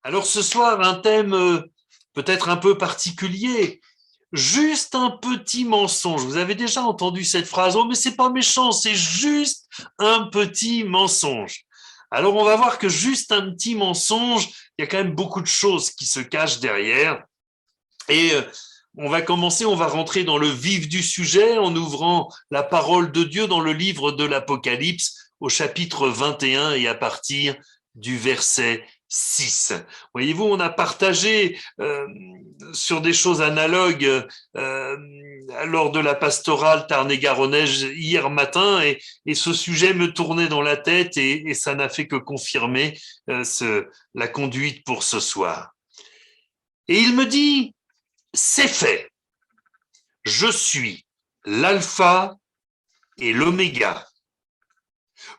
Alors ce soir, un thème peut-être un peu particulier, juste un petit mensonge. Vous avez déjà entendu cette phrase, oh mais c'est pas méchant, c'est juste un petit mensonge. Alors on va voir que juste un petit mensonge, il y a quand même beaucoup de choses qui se cachent derrière. Et on va commencer, on va rentrer dans le vif du sujet en ouvrant la parole de Dieu dans le livre de l'Apocalypse au chapitre 21 et à partir du verset 6. Voyez-vous, on a partagé sur des choses analogues lors de la pastorale Tarn-et-Garonneige hier matin et ce sujet me tournait dans la tête et ça n'a fait que confirmer la conduite pour ce soir. Et il me dit, c'est fait. Je suis l'alpha et l'oméga,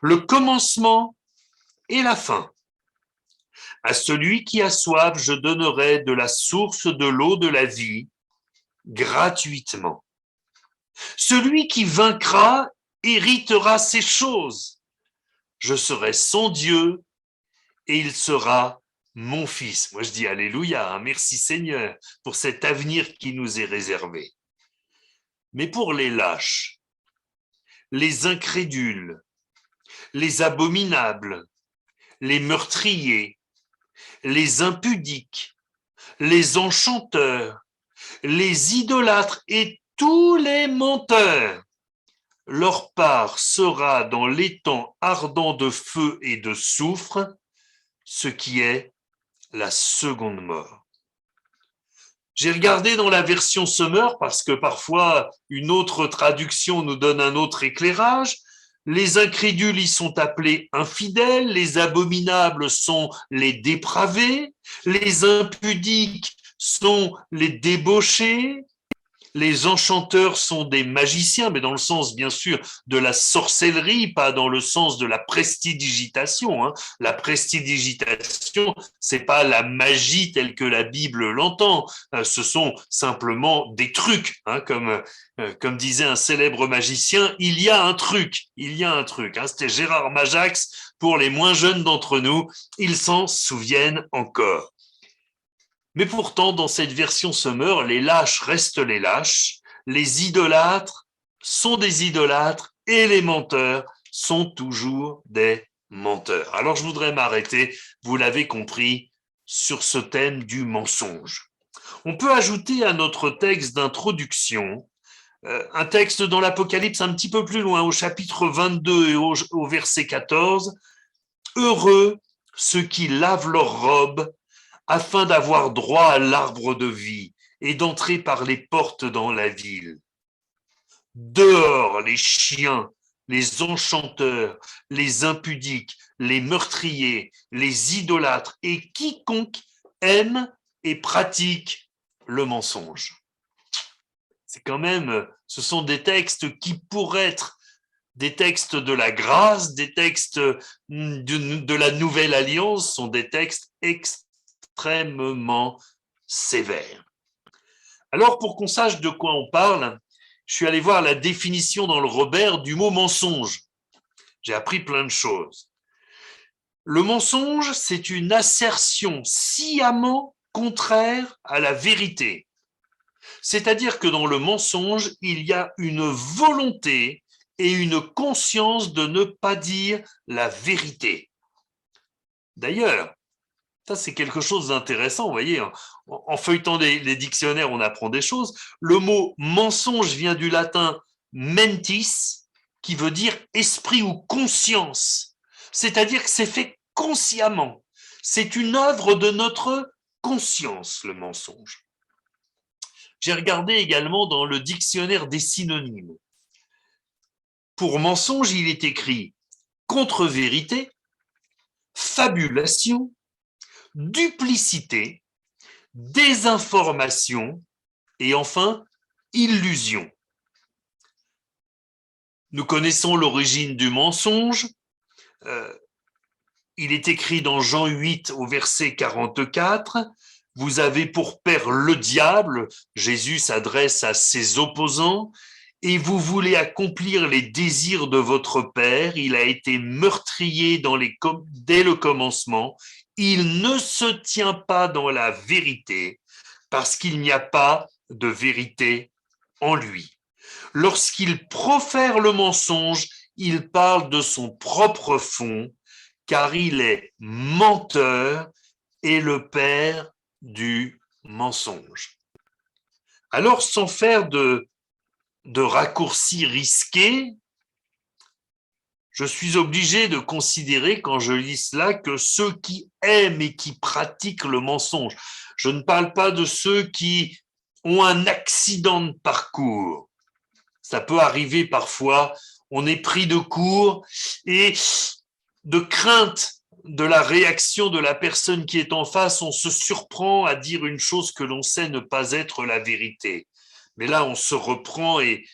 le commencement et la fin. À celui qui a soif, je donnerai de la source de l'eau de la vie gratuitement. Celui qui vaincra héritera ces choses. Je serai son Dieu et il sera mon fils. Moi je dis alléluia, merci Seigneur pour cet avenir qui nous est réservé. Mais pour les lâches, les incrédules, les abominables, les meurtriers, les impudiques, les enchanteurs, les idolâtres et tous les menteurs, leur part sera dans l'étang ardent de feu et de soufre, ce qui est la seconde mort. J'ai regardé dans la version Sommer parce que parfois une autre traduction nous donne un autre éclairage. Les incrédules y sont appelés infidèles, les abominables sont les dépravés, les impudiques sont les débauchés, les enchanteurs sont des magiciens, mais dans le sens, bien sûr, de la sorcellerie, pas dans le sens de la prestidigitation. La prestidigitation, c'est pas la magie telle que la Bible l'entend. Ce sont simplement des trucs, comme disait un célèbre magicien, il y a un truc. C'était Gérard Majax pour les moins jeunes d'entre nous. Ils s'en souviennent encore. Mais pourtant, dans cette version Sommer, les lâches restent les lâches, les idolâtres sont des idolâtres et les menteurs sont toujours des menteurs. Alors je voudrais m'arrêter, vous l'avez compris, sur ce thème du mensonge. On peut ajouter à notre texte d'introduction un texte dans l'Apocalypse un petit peu plus loin, au chapitre 22 et au verset 14. « Heureux ceux qui lavent leurs robes afin d'avoir droit à l'arbre de vie et d'entrer par les portes dans la ville. Dehors les chiens, les enchanteurs, les impudiques, les meurtriers, les idolâtres et quiconque aime et pratique le mensonge. » C'est quand même, ce sont des textes qui pourraient être des textes de la grâce, des textes de la nouvelle alliance, sont des textes extrêmement sévère. Alors, pour qu'on sache de quoi on parle, je suis allé voir la définition dans le Robert du mot mensonge. J'ai appris plein de choses. Le mensonge, c'est une assertion sciemment contraire à la vérité. C'est-à-dire que dans le mensonge, il y a une volonté et une conscience de ne pas dire la vérité. D'ailleurs, ça, c'est quelque chose d'intéressant, vous voyez, en feuilletant les dictionnaires, on apprend des choses. Le mot mensonge vient du latin mentis, qui veut dire esprit ou conscience. C'est-à-dire que c'est fait consciemment. C'est une œuvre de notre conscience, le mensonge. J'ai regardé également dans le dictionnaire des synonymes. Pour mensonge, il est écrit contre-vérité, fabulation, duplicité, désinformation et enfin illusion. Nous connaissons l'origine du mensonge. Il est écrit dans Jean 8 au verset 44, « Vous avez pour père le diable », Jésus s'adresse à ses opposants, « et vous voulez accomplir les désirs de votre père. Il a été meurtrier dès le commencement. il ne se tient pas dans la vérité parce qu'il n'y a pas de vérité en lui. Lorsqu'il profère le mensonge, il parle de son propre fond, car il est menteur et le père du mensonge. Alors, sans faire de raccourcis risqués, je suis obligé de considérer, quand je lis cela, que ceux qui aiment et qui pratiquent le mensonge, je ne parle pas de ceux qui ont un accident de parcours. Ça peut arriver parfois, on est pris de court et de crainte de la réaction de la personne qui est en face, on se surprend à dire une chose que l'on sait ne pas être la vérité. Mais là, on se reprend et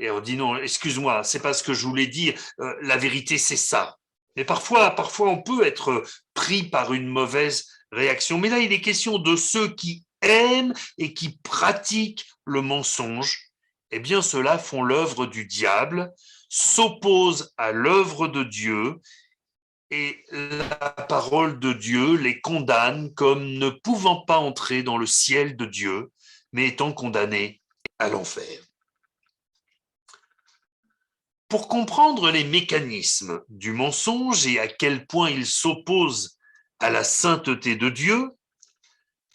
on dit non, excuse-moi, c'est pas ce que je voulais dire, la vérité c'est ça. Mais parfois on peut être pris par une mauvaise réaction. Mais là, il est question de ceux qui aiment et qui pratiquent le mensonge. Eh bien, ceux-là font l'œuvre du diable, s'opposent à l'œuvre de Dieu et la parole de Dieu les condamne comme ne pouvant pas entrer dans le ciel de Dieu, mais étant condamnés à l'enfer. Pour comprendre les mécanismes du mensonge et à quel point il s'oppose à la sainteté de Dieu,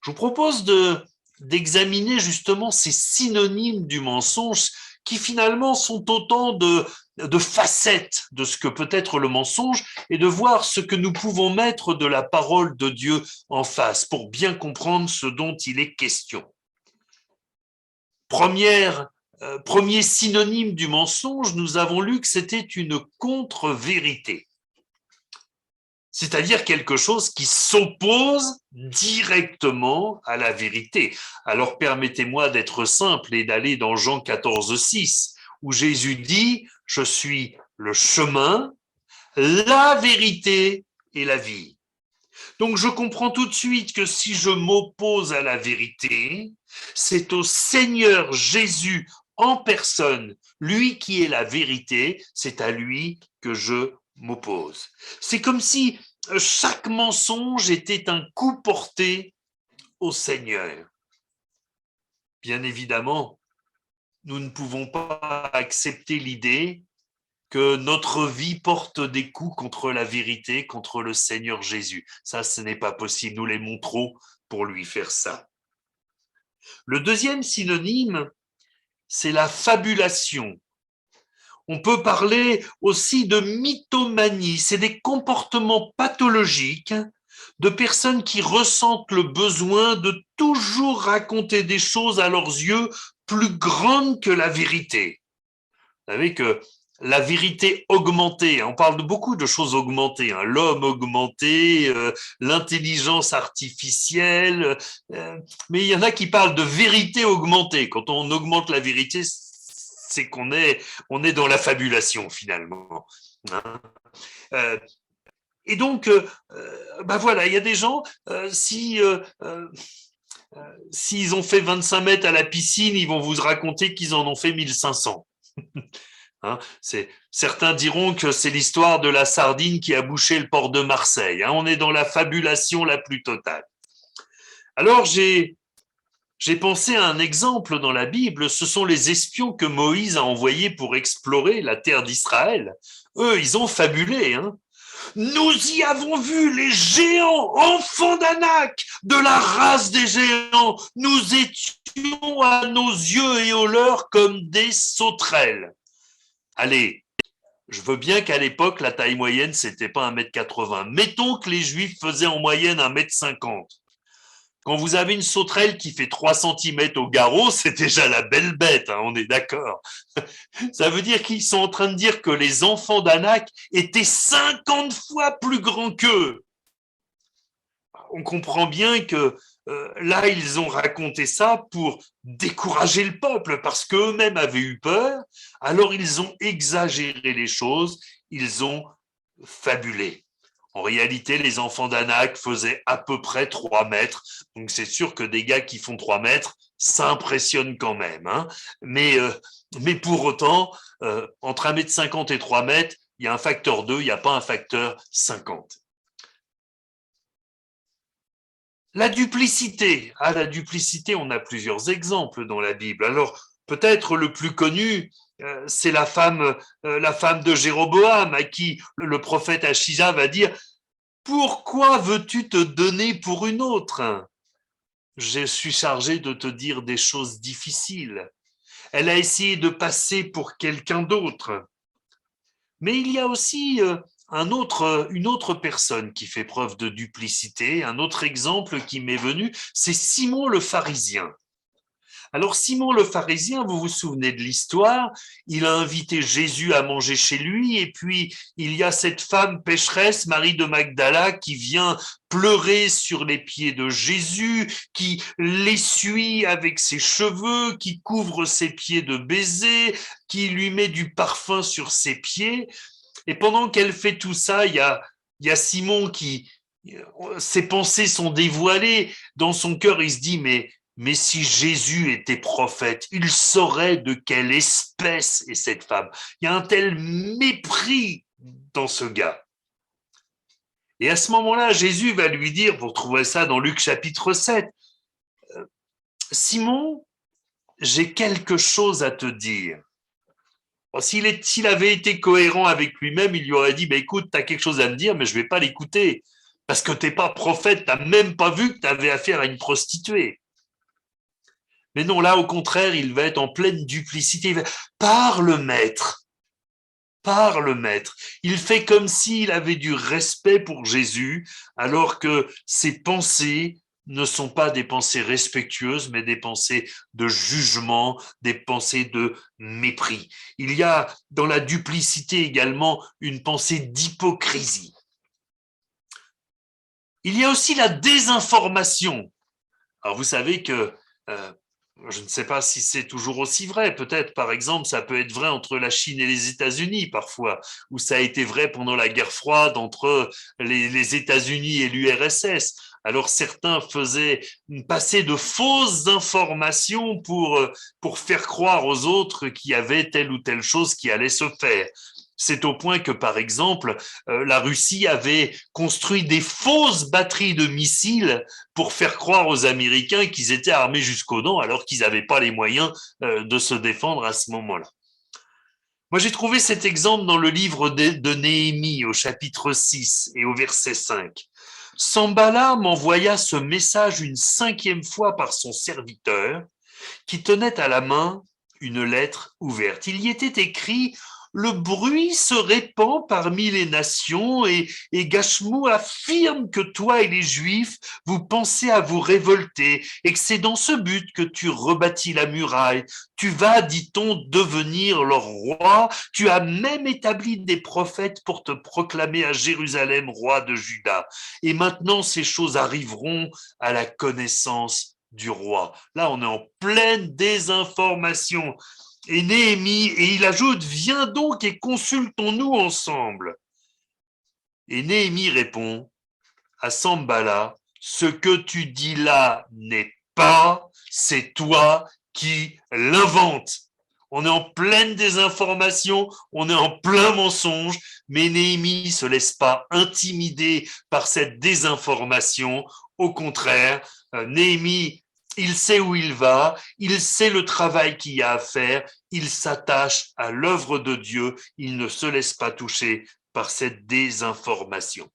je vous propose d'examiner justement ces synonymes du mensonge qui finalement sont autant de facettes de ce que peut être le mensonge et de voir ce que nous pouvons mettre de la parole de Dieu en face pour bien comprendre ce dont il est question. Premier synonyme du mensonge, nous avons lu que c'était une contre-vérité, c'est-à-dire quelque chose qui s'oppose directement à la vérité. Alors permettez-moi d'être simple et d'aller dans Jean 14,6, où Jésus dit « Je suis le chemin, la vérité et la vie ». Donc je comprends tout de suite que si je m'oppose à la vérité, c'est au Seigneur Jésus en personne, lui qui est la vérité, c'est à lui que je m'oppose. C'est comme si chaque mensonge était un coup porté au Seigneur. Bien évidemment, nous ne pouvons pas accepter l'idée que notre vie porte des coups contre la vérité, contre le Seigneur Jésus. Ça, ce n'est pas possible. Nous l'aimons trop pour lui faire ça. Le deuxième synonyme, c'est la fabulation. On peut parler aussi de mythomanie. C'est des comportements pathologiques de personnes qui ressentent le besoin de toujours raconter des choses à leurs yeux plus grandes que la vérité. Vous savez que la vérité augmentée, on parle de beaucoup de choses augmentées, hein, l'homme augmenté, l'intelligence artificielle, mais il y en a qui parlent de vérité augmentée. Quand on augmente la vérité, c'est on est dans la fabulation finalement. Hein. Et donc, voilà, il y a des gens, s'ils ont fait 25 mètres à la piscine, ils vont vous raconter qu'ils en ont fait 1500. Hein, certains diront que c'est l'histoire de la sardine qui a bouché le port de Marseille. Hein, on est dans la fabulation la plus totale. Alors j'ai pensé à un exemple dans la Bible, ce sont les espions que Moïse a envoyés pour explorer la terre d'Israël. Eux, ils ont fabulé. Hein. Nous y avons vu les géants, enfants d'Anak, de la race des géants. Nous étions à nos yeux et aux leurs comme des sauterelles. Allez, je veux bien qu'à l'époque, la taille moyenne, c'était pas 1,80 m. Mettons que les Juifs faisaient en moyenne 1,50 m. Quand vous avez une sauterelle qui fait 3 cm au garrot, c'est déjà la belle bête, hein, on est d'accord. Ça veut dire qu'ils sont en train de dire que les enfants d'Anak étaient 50 fois plus grands qu'eux. On comprend bien que là, ils ont raconté ça pour décourager le peuple parce qu'eux-mêmes avaient eu peur. Alors, ils ont exagéré les choses, ils ont fabulé. En réalité, les enfants d'Anak faisaient à peu près 3 mètres. Donc, c'est sûr que des gars qui font 3 mètres, ça impressionne quand même. Hein. Mais pour autant, entre 1,50 m et 3 mètres, il y a un facteur 2, il n'y a pas un facteur 50. La duplicité. Ah, la duplicité, on a plusieurs exemples dans la Bible. Alors, peut-être le plus connu, c'est la femme de Jéroboam, à qui le prophète Achija va dire « Pourquoi veux-tu te donner pour une autre ?» Je suis chargé de te dire des choses difficiles. Elle a essayé de passer pour quelqu'un d'autre. Mais il y a aussi une autre personne qui fait preuve de duplicité. Un autre exemple qui m'est venu, c'est Simon le pharisien. Alors Simon le pharisien, vous vous souvenez de l'histoire, il a invité Jésus à manger chez lui et puis il y a cette femme pécheresse, Marie de Magdala, qui vient pleurer sur les pieds de Jésus, qui l'essuie avec ses cheveux, qui couvre ses pieds de baisers, qui lui met du parfum sur ses pieds. Et pendant qu'elle fait tout ça, il y a Simon qui, ses pensées sont dévoilées. Dans son cœur, il se dit, mais si Jésus était prophète, il saurait de quelle espèce est cette femme. Il y a un tel mépris dans ce gars. Et à ce moment-là, Jésus va lui dire, vous retrouvez ça dans Luc chapitre 7, Simon, j'ai quelque chose à te dire. S'il avait été cohérent avec lui-même, il lui aurait dit, bah, écoute, tu as quelque chose à me dire, mais je ne vais pas l'écouter. Parce que tu n'es pas prophète, tu n'as même pas vu que tu avais affaire à une prostituée. Mais non, là, au contraire, il va être en pleine duplicité. Parle, maître. Parle, maître. Il fait comme s'il avait du respect pour Jésus, alors que ses pensées ne sont pas des pensées respectueuses, mais des pensées de jugement, des pensées de mépris. Il y a dans la duplicité également une pensée d'hypocrisie. Il y a aussi la désinformation. Alors vous savez que je ne sais pas si c'est toujours aussi vrai. Peut-être, par exemple, ça peut être vrai entre la Chine et les États-Unis parfois, ou ça a été vrai pendant la guerre froide entre les États-Unis et l'URSS. Alors certains faisaient passer de fausses informations pour faire croire aux autres qu'il y avait telle ou telle chose qui allait se faire. C'est au point que, par exemple, la Russie avait construit des fausses batteries de missiles pour faire croire aux Américains qu'ils étaient armés jusqu'aux dents alors qu'ils n'avaient pas les moyens de se défendre à ce moment-là. Moi, j'ai trouvé cet exemple dans le livre de Néhémie au chapitre 6 et au verset 5. Sambala m'envoya ce message une 5e fois par son serviteur qui tenait à la main une lettre ouverte. Il y était écrit le bruit se répand parmi les nations et Gachemou affirme que toi et les Juifs, vous pensez à vous révolter et que c'est dans ce but que tu rebâtis la muraille. Tu vas, dit-on, devenir leur roi. Tu as même établi des prophètes pour te proclamer à Jérusalem roi de Juda. Et maintenant, ces choses arriveront à la connaissance du roi. Là, on est en pleine désinformation. Et Néhémie, et il ajoute, viens donc et consultons-nous ensemble. Et Néhémie répond à Sambala, ce que tu dis là n'est pas, c'est toi qui l'inventes. On est en pleine désinformation, on est en plein mensonge, mais Néhémie ne se laisse pas intimider par cette désinformation. Au contraire, Néhémie, il sait où il va, il sait le travail qu'il y a à faire, il s'attache à l'œuvre de Dieu, il ne se laisse pas toucher par cette désinformation.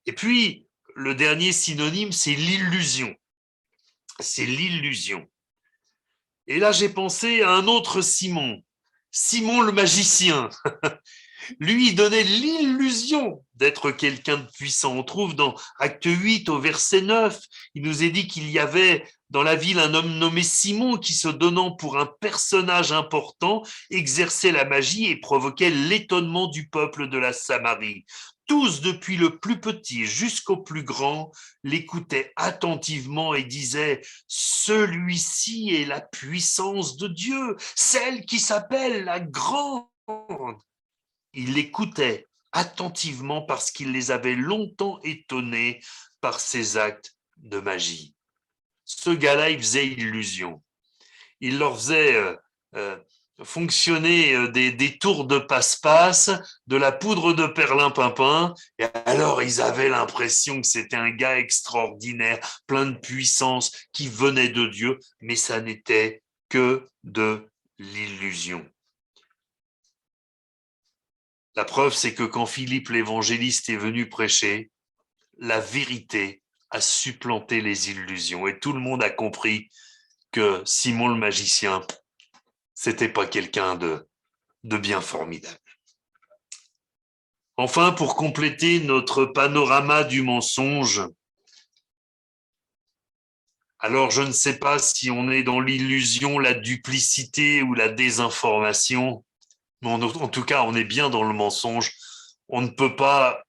Et puis, le dernier synonyme, c'est l'illusion. C'est l'illusion. Et là, j'ai pensé à un autre Simon, Simon le magicien. Lui, il donnait l'illusion d'être quelqu'un de puissant. On trouve dans Acte 8 au verset 9, il nous est dit qu'il y avait dans la ville un homme nommé Simon qui, se donnant pour un personnage important, exerçait la magie et provoquait l'étonnement du peuple de la Samarie. Tous, depuis le plus petit jusqu'au plus grand, l'écoutaient attentivement et disaient « Celui-ci est la puissance de Dieu, celle qui s'appelle la grande. » Il l'écoutait attentivement parce qu'il les avait longtemps étonnés par ses actes de magie. Ce gars-là, il faisait illusion. Il leur faisait fonctionner des tours de passe-passe, de la poudre de perlimpinpin, et alors ils avaient l'impression que c'était un gars extraordinaire, plein de puissance, qui venait de Dieu, mais ça n'était que de l'illusion. La preuve, c'est que quand Philippe l'évangéliste est venu prêcher, la vérité a supplanté les illusions, et tout le monde a compris que Simon le magicien, c'était pas quelqu'un de bien formidable. Enfin, pour compléter notre panorama du mensonge, alors je ne sais pas si on est dans l'illusion, la duplicité ou la désinformation, mais en tout cas, on est bien dans le mensonge. On ne peut pas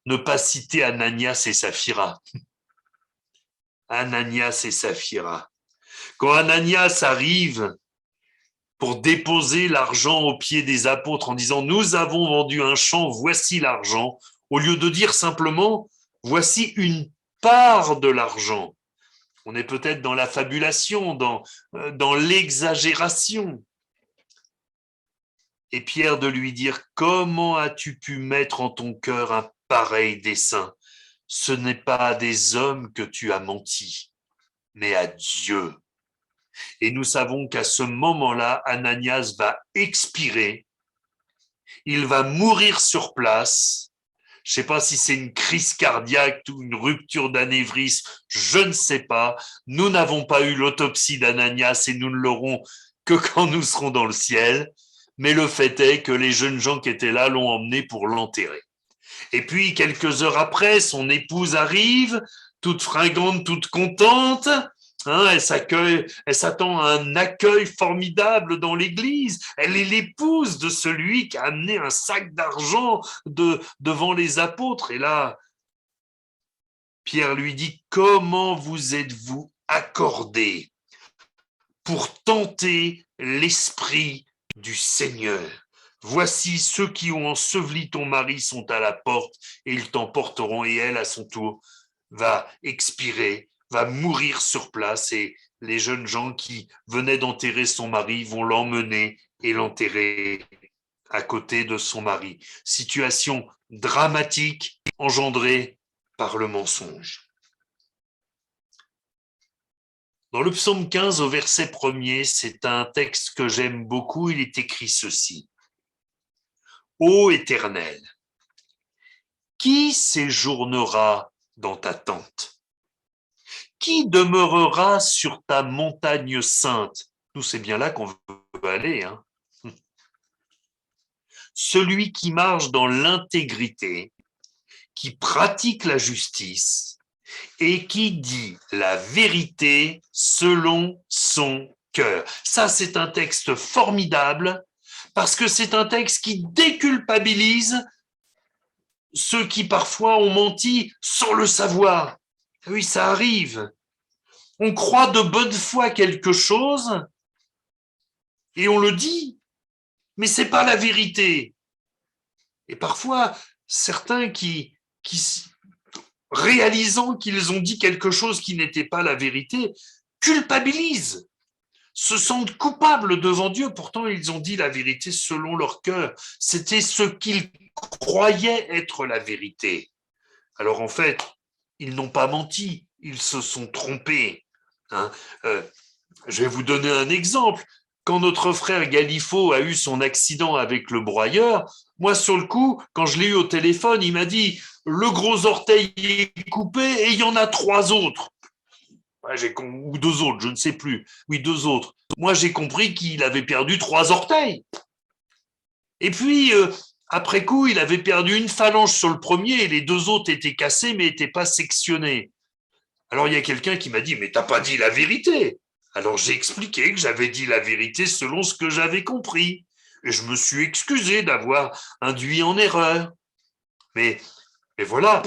ne pas citer Ananias et Saphira. Ananias et Saphira. Quand Ananias arrive pour déposer l'argent aux pieds des apôtres en disant « Nous avons vendu un champ, voici l'argent », au lieu de dire simplement « Voici une part de l'argent ». On est peut-être dans la fabulation, dans l'exagération. Et Pierre de lui dire « Comment as-tu pu mettre en ton cœur un pareil dessein ? Ce n'est pas à des hommes que tu as menti, mais à Dieu. » Et nous savons qu'à ce moment-là, Ananias va expirer, il va mourir sur place. Je ne sais pas si c'est une crise cardiaque ou une rupture d'anévrisme, je ne sais pas. Nous n'avons pas eu l'autopsie d'Ananias et nous ne l'aurons que quand nous serons dans le ciel. Mais le fait est que les jeunes gens qui étaient là l'ont emmené pour l'enterrer. Et puis, quelques heures après, son épouse arrive, toute fringante, toute contente. Elle s'attend à un accueil formidable dans l'église. Elle est l'épouse de celui qui a amené un sac d'argent devant les apôtres. Et là, Pierre lui dit, comment vous êtes-vous accordés pour tenter l'esprit du Seigneur? Voici ceux qui ont enseveli ton mari sont à la porte et ils t'emporteront. Et elle, à son tour, va expirer, va mourir sur place et les jeunes gens qui venaient d'enterrer son mari vont l'emmener et l'enterrer à côté de son mari. Situation dramatique engendrée par le mensonge. Dans le psaume 15 au verset 1er, c'est un texte que j'aime beaucoup, il est écrit ceci. Ô Éternel, qui séjournera dans ta tente? Qui demeurera sur ta montagne sainte? Nous, c'est bien là qu'on veut aller. Celui qui marche dans l'intégrité, qui pratique la justice et qui dit la vérité selon son cœur. Ça, c'est un texte formidable parce que c'est un texte qui déculpabilise ceux qui parfois ont menti sans le savoir. Oui, ça arrive. On croit de bonne foi quelque chose et on le dit, mais c'est pas la vérité. Et parfois, certains qui réalisant qu'ils ont dit quelque chose qui n'était pas la vérité, culpabilisent, se sentent coupables devant Dieu. Pourtant, ils ont dit la vérité selon leur cœur. C'était ce qu'ils croyaient être la vérité. Alors en fait, ils n'ont pas menti, ils se sont trompés. Je vais vous donner un exemple. Quand notre frère Galifo a eu son accident avec le broyeur, moi, sur le coup, quand je l'ai eu au téléphone, il m'a dit « le gros orteil est coupé et il y en a 3 autres ». Ou 2 autres, je ne sais plus. Oui, 2 autres. Moi, j'ai compris qu'il avait perdu 3 orteils. Et puis, après coup, il avait perdu une phalange sur le premier et les 2 autres étaient cassés mais n'étaient pas sectionnés. Alors, il y a quelqu'un qui m'a dit « mais t'as pas dit la vérité ». Alors, j'ai expliqué que j'avais dit la vérité selon ce que j'avais compris. Et je me suis excusé d'avoir induit en erreur. Mais voilà,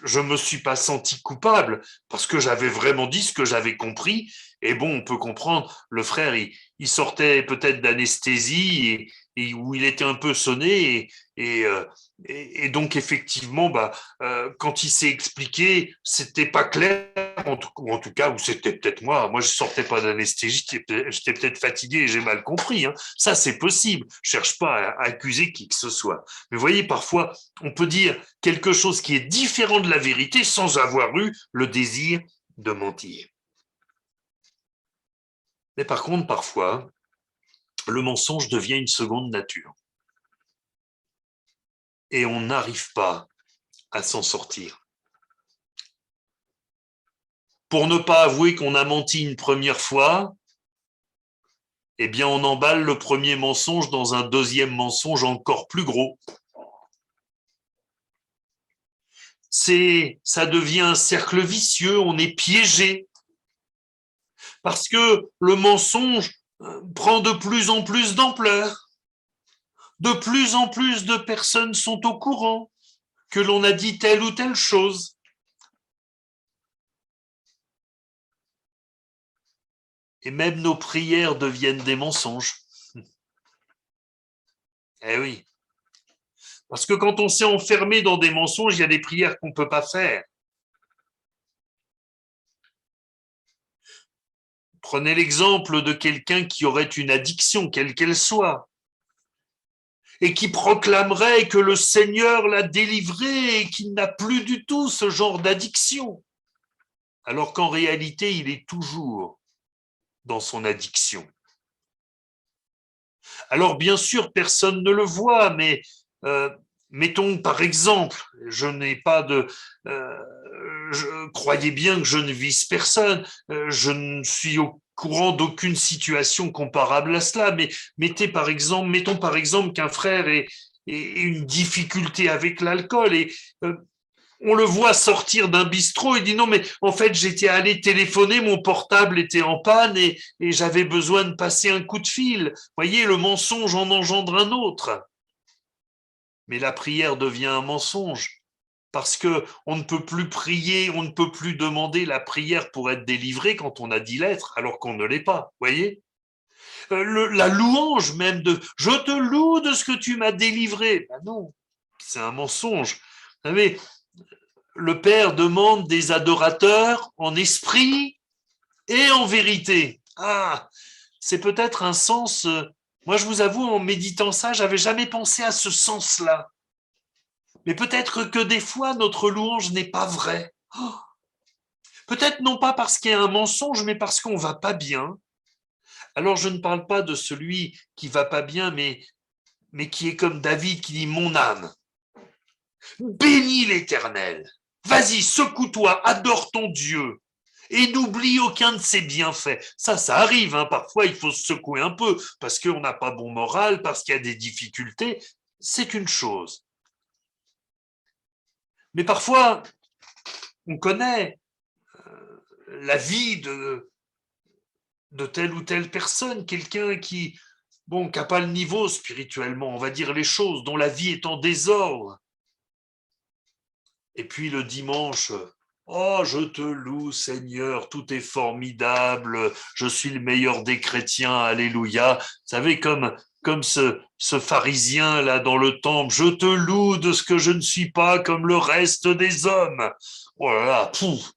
je ne me suis pas senti coupable parce que j'avais vraiment dit ce que j'avais compris. Et bon, on peut comprendre, le frère, il sortait peut-être d'anesthésie et où il était un peu sonné. Et donc, effectivement, quand il s'est expliqué, c'était pas clair ou en tout cas, ou c'était peut-être moi je sortais pas d'anesthésie, j'étais peut-être fatigué et j'ai mal compris. Hein. Ça, c'est possible. Je cherche pas à accuser qui que ce soit. Mais vous voyez, parfois, on peut dire quelque chose qui est différent de la vérité sans avoir eu le désir de mentir. Mais par contre, parfois, le mensonge devient une seconde nature. Et on n'arrive pas à s'en sortir. Pour ne pas avouer qu'on a menti une première fois, eh bien, on emballe le premier mensonge dans un deuxième mensonge encore plus gros. Ça devient un cercle vicieux, on est piégé. Parce que le mensonge prend de plus en plus d'ampleur. De plus en plus de personnes sont au courant que l'on a dit telle ou telle chose. Et même nos prières deviennent des mensonges. Eh oui. Parce que quand on s'est enfermé dans des mensonges, il y a des prières qu'on ne peut pas faire. Prenez l'exemple de quelqu'un qui aurait une addiction, quelle qu'elle soit, et qui proclamerait que le Seigneur l'a délivré et qu'il n'a plus du tout ce genre d'addiction, alors qu'en réalité, il est toujours dans son addiction. Alors bien sûr, personne ne le voit, mais mettons par exemple, je n'ai pas de... croyez bien que je ne vise personne, je ne suis au courant d'aucune situation comparable à cela, mais mettons par exemple qu'un frère ait une difficulté avec l'alcool et on le voit sortir d'un bistrot et dit non mais en fait j'étais allé téléphoner, mon portable était en panne et j'avais besoin de passer un coup de fil. Vous voyez, le mensonge en engendre un autre. Mais la prière devient un mensonge parce que on ne peut plus prier, on ne peut plus demander la prière pour être délivré quand on a 10 lettres alors qu'on ne l'est pas. Vous voyez, la louange même de je te loue de ce que tu m'as délivré. Ben non, c'est un mensonge. Vous savez, le Père demande des adorateurs en esprit et en vérité. Ah, c'est peut-être un sens. Moi, je vous avoue, en méditant ça, j'avais jamais pensé à ce sens-là. Mais peut-être que des fois, notre louange n'est pas vraie. Oh, peut-être non pas parce qu'il y a un mensonge, mais parce qu'on va pas bien. Alors, je ne parle pas de celui qui va pas bien, mais qui est comme David qui dit mon âme. Bénis l'Éternel. Vas-y, secoue-toi, adore ton Dieu. Et n'oublie aucun de ses bienfaits. Ça arrive, hein. Parfois il faut se secouer un peu, parce qu'on n'a pas bon moral, parce qu'il y a des difficultés, c'est une chose. Mais parfois, on connaît la vie de telle ou telle personne, quelqu'un qui n'a pas le niveau spirituellement, on va dire les choses, dont la vie est en désordre. Et puis le dimanche, oh, je te loue, Seigneur, tout est formidable, je suis le meilleur des chrétiens, alléluia. Vous savez, comme ce pharisien là dans le temple, je te loue de ce que je ne suis pas comme le reste des hommes. Oh là là, pouf.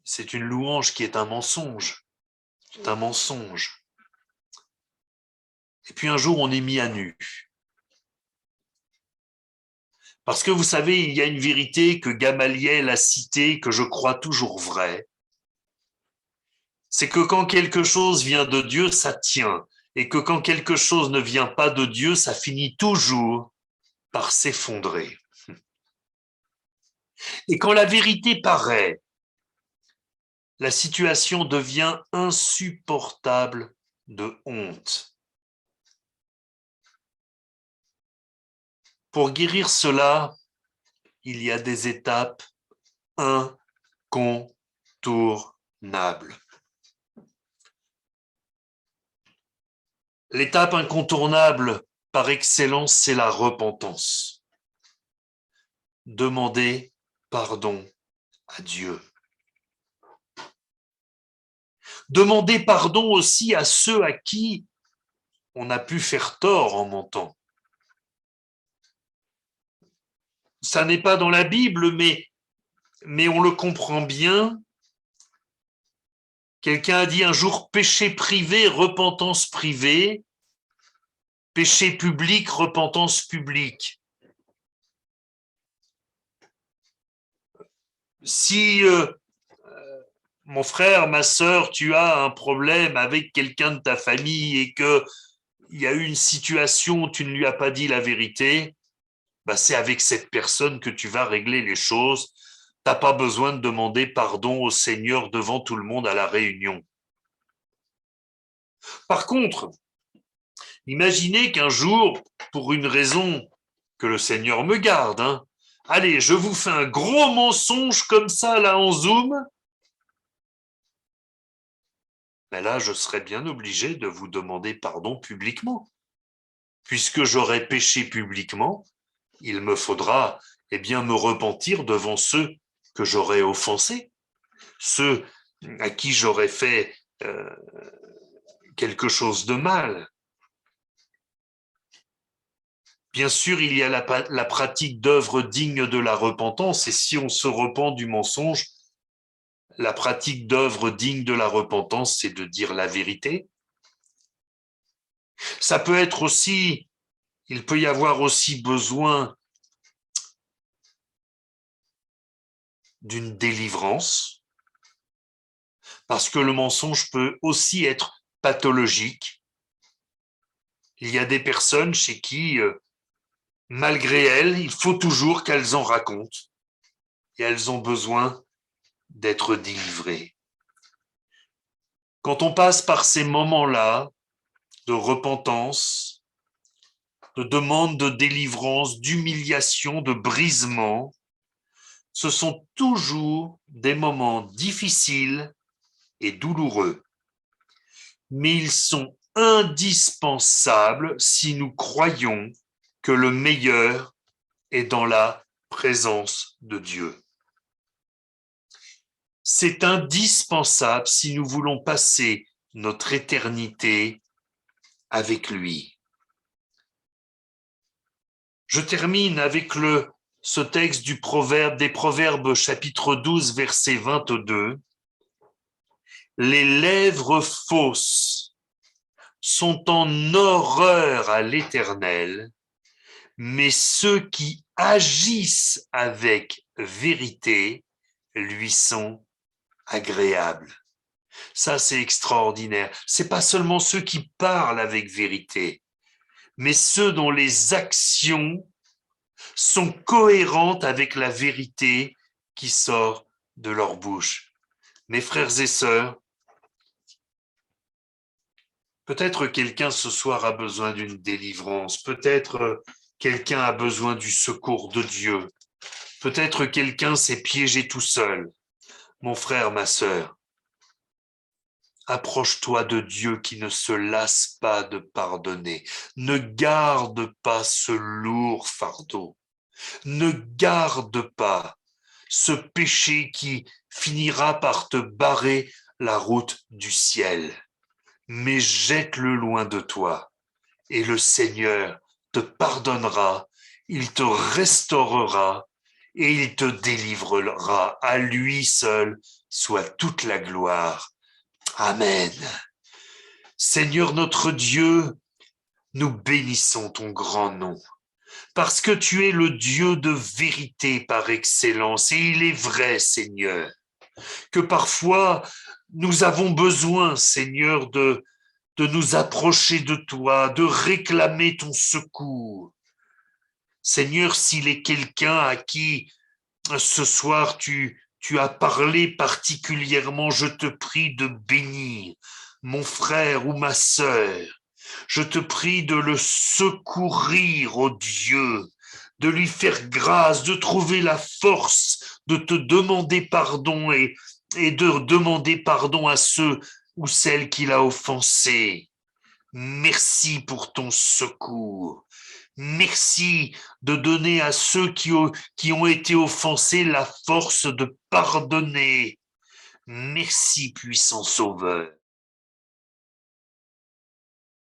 C'est une louange qui est un mensonge. C'est un mensonge. Et puis un jour, on est mis à nu. Parce que vous savez, il y a une vérité que Gamaliel a citée, que je crois toujours vraie. C'est que quand quelque chose vient de Dieu, ça tient. Et que quand quelque chose ne vient pas de Dieu, ça finit toujours par s'effondrer. Et quand la vérité paraît, la situation devient insupportable de honte. Pour guérir cela, il y a des étapes incontournables. L'étape incontournable par excellence, c'est la repentance. Demander pardon à Dieu. Demander pardon aussi à ceux à qui on a pu faire tort en mentant. Ça n'est pas dans la Bible, mais on le comprend bien Quelqu'un a dit un jour péché privé, repentance privée, péché public, repentance publique. Si mon frère, ma sœur, tu as un problème avec quelqu'un de ta famille et qu'il y a eu une situation où tu ne lui as pas dit la vérité, bah c'est avec cette personne que tu vas régler les choses. Tu n'as pas besoin de demander pardon au Seigneur devant tout le monde à la réunion. Par contre, imaginez qu'un jour, pour une raison que le Seigneur me garde, allez, je vous fais un gros mensonge comme ça, là, en Zoom. Mais là, je serais bien obligé de vous demander pardon publiquement. Puisque j'aurais péché publiquement, il me faudra bien me repentir devant ceux que j'aurais offensés, ceux à qui j'aurais fait quelque chose de mal. Bien sûr, il y a la pratique d'œuvres dignes de la repentance, et si on se repent du mensonge, la pratique d'œuvres dignes de la repentance, c'est de dire la vérité. Ça peut être aussi, il peut y avoir aussi besoin d'une délivrance, parce que le mensonge peut aussi être pathologique. Il y a des personnes chez qui, malgré elles, il faut toujours qu'elles en racontent, et elles ont besoin d'être délivrées. Quand on passe par ces moments-là de repentance, de demande de délivrance, d'humiliation, de brisement, ce sont toujours des moments difficiles et douloureux. Mais ils sont indispensables si nous croyons que le meilleur est dans la présence de Dieu. C'est indispensable si nous voulons passer notre éternité avec lui. Je termine avec ce texte des Proverbes chapitre 12, verset 22. Les lèvres fausses sont en horreur à l'Éternel, mais ceux qui agissent avec vérité lui sont agréables. Ça, c'est extraordinaire. C'est pas seulement ceux qui parlent avec vérité, mais ceux dont les actions sont cohérentes avec la vérité qui sort de leur bouche. Mes frères et sœurs, peut-être quelqu'un ce soir a besoin d'une délivrance, peut-être quelqu'un a besoin du secours de Dieu, peut-être quelqu'un s'est piégé tout seul. Mon frère, ma sœur, approche-toi de Dieu qui ne se lasse pas de pardonner. Ne garde pas ce lourd fardeau. Ne garde pas ce péché qui finira par te barrer la route du ciel. Mais jette-le loin de toi et le Seigneur te pardonnera, il te restaurera et il te délivrera. À lui seul soit toute la gloire. Amen. Seigneur notre Dieu, nous bénissons ton grand nom, parce que tu es le Dieu de vérité par excellence, et il est vrai, Seigneur, que parfois nous avons besoin, Seigneur, de nous approcher de toi, de réclamer ton secours. Seigneur, s'il est quelqu'un à qui ce soir tu as parlé particulièrement, je te prie de bénir mon frère ou ma sœur. Je te prie de le secourir, ô Dieu, de lui faire grâce, de trouver la force de te demander pardon et de demander pardon à ceux ou celles qu'il a offensés. Merci pour ton secours. Merci de donner à ceux qui ont été offensés la force de pardonner. Merci, puissant Sauveur.